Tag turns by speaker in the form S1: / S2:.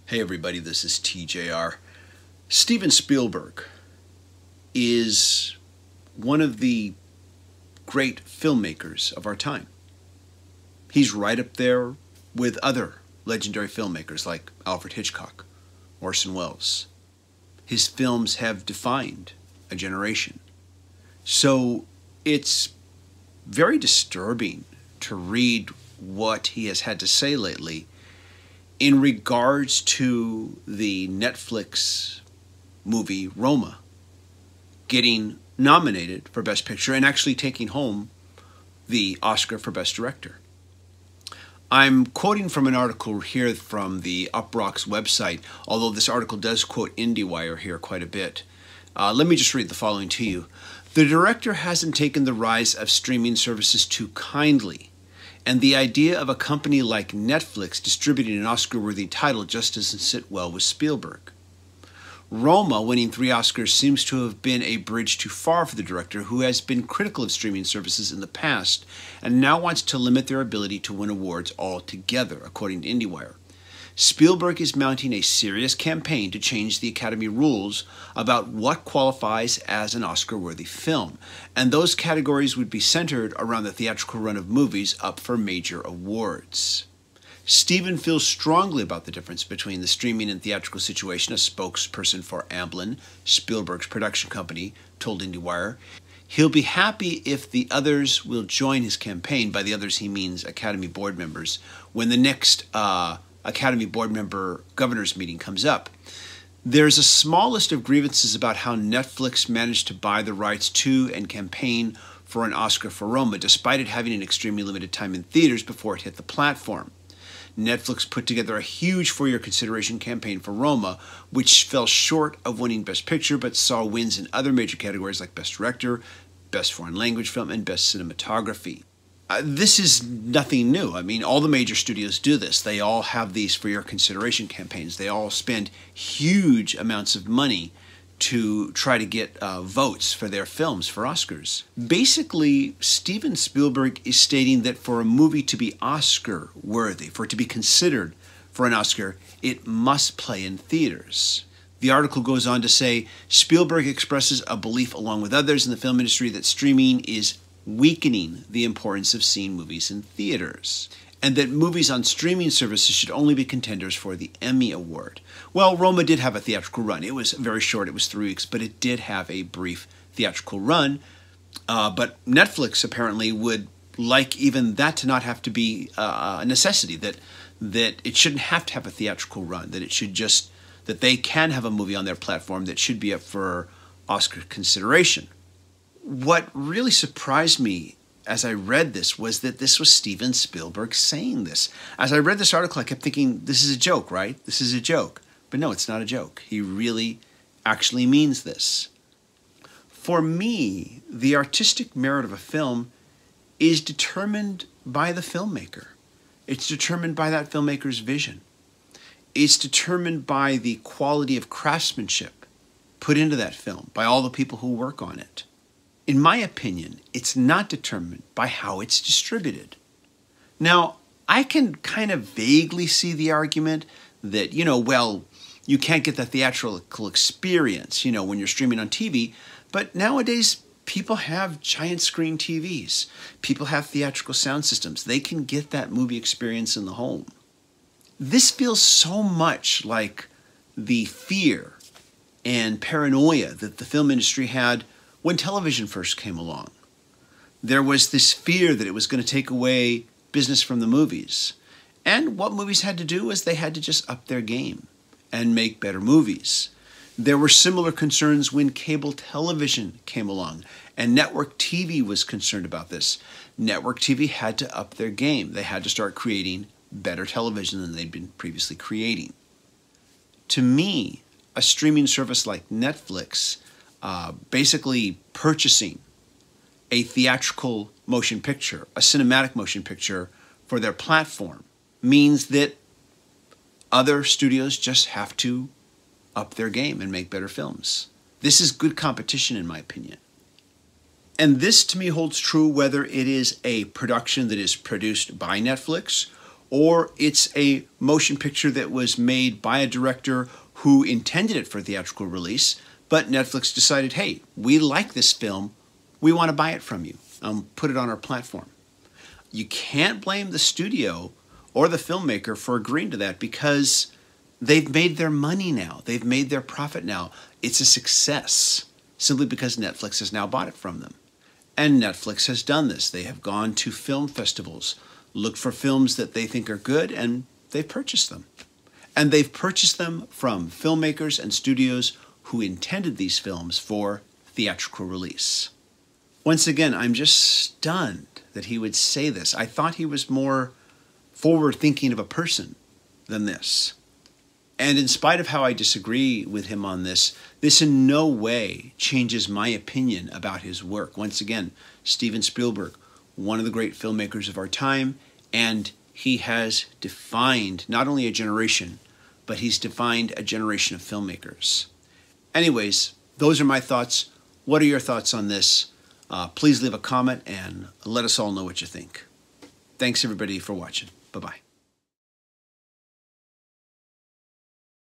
S1: Hey everybody, this is TJR. Steven Spielberg is one of the great filmmakers of our time. He's right up there with other legendary filmmakers like Alfred Hitchcock, Orson Welles. His films have defined a generation. So it's very disturbing to read what he has had to say lately in regards to the Netflix movie Roma getting nominated for Best Picture and actually taking home the Oscar for Best Director. I'm quoting from an article here from the Uproxx website, although this article does quote IndieWire here quite a bit. Let me just read the following to you. The director hasn't taken the rise of streaming services too kindly, and the idea of a company like Netflix distributing an Oscar-worthy title just doesn't sit well with Spielberg. Roma, winning 3 Oscars, seems to have been a bridge too far for the director, who has been critical of streaming services in the past and now wants to limit their ability to win awards altogether, according to IndieWire. Spielberg is mounting a serious campaign to change the Academy rules about what qualifies as an Oscar-worthy film, and those categories would be centered around the theatrical run of movies up for major awards. Steven feels strongly about the difference between the streaming and theatrical situation, a spokesperson for Amblin, Spielberg's production company, told IndieWire. He'll be happy if the others will join his campaign. By the others, he means Academy board members. When the next Academy board member governors meeting comes up. There's a small list of grievances about how Netflix managed to buy the rights to and campaign for an Oscar for Roma, despite it having an extremely limited time in theaters before it hit the platform. Netflix put together a huge 4-year consideration campaign for Roma, which fell short of winning Best Picture, but saw wins in other major categories like Best Director, Best Foreign Language Film, and Best Cinematography. This is nothing new. I mean, all the major studios do this. They all have these for your consideration campaigns. They all spend huge amounts of money to try to get votes for their films for Oscars. Basically, Steven Spielberg is stating that for a movie to be Oscar-worthy, for it to be considered for an Oscar, it must play in theaters. The article goes on to say, Spielberg expresses a belief along with others in the film industry that streaming is weakening the importance of seeing movies in theaters, and that movies on streaming services should only be contenders for the Emmy Award. Well, Roma did have a theatrical run. It was very short, it was 3 weeks, but it did have a brief theatrical run. But Netflix apparently would like even that to not have to be a necessity, that it shouldn't have to have a theatrical run, that it should just, that they can have a movie on their platform that should be up for Oscar consideration. What really surprised me as I read this was that this was Steven Spielberg saying this. As I read this article, I kept thinking, this is a joke, right? This is a joke. But no, it's not a joke. He really actually means this. For me, the artistic merit of a film is determined by the filmmaker. It's determined by that filmmaker's vision. It's determined by the quality of craftsmanship put into that film, by all the people who work on it. In my opinion, it's not determined by how it's distributed. Now, I can kind of vaguely see the argument that, well, you can't get the theatrical experience, when you're streaming on TV, but nowadays people have giant screen TVs. People have theatrical sound systems. They can get that movie experience in the home. This feels so much like the fear and paranoia that the film industry had when television first came along. There was this fear that it was going to take away business from the movies. And what movies had to do was they had to just up their game and make better movies. There were similar concerns when cable television came along, and network TV was concerned about this. Network TV had to up their game. They had to start creating better television than they'd been previously creating. To me, a streaming service like Netflix basically purchasing a theatrical motion picture, a cinematic motion picture for their platform, means that other studios just have to up their game and make better films. This is good competition, in my opinion. And this, to me, holds true whether it is a production that is produced by Netflix or it's a motion picture that was made by a director who intended it for theatrical release, but Netflix decided, hey, we like this film, we want to buy it from you, put it on our platform. You can't blame the studio or the filmmaker for agreeing to that because they've made their money now. They've made their profit now. It's a success simply because Netflix has now bought it from them. And Netflix has done this. They have gone to film festivals, looked for films that they think are good, and they've purchased them. And they've purchased them from filmmakers and studios who intended these films for theatrical release. Once again, I'm just stunned that he would say this. I thought he was more forward-thinking of a person than this. And in spite of how I disagree with him on this, this in no way changes my opinion about his work. Once again, Steven Spielberg, one of the great filmmakers of our time, and he has defined not only a generation, but he's defined a generation of filmmakers. Anyways, those are my thoughts. What are your thoughts on this? Please leave a comment and let us all know what you think. Thanks everybody for watching. Bye-bye.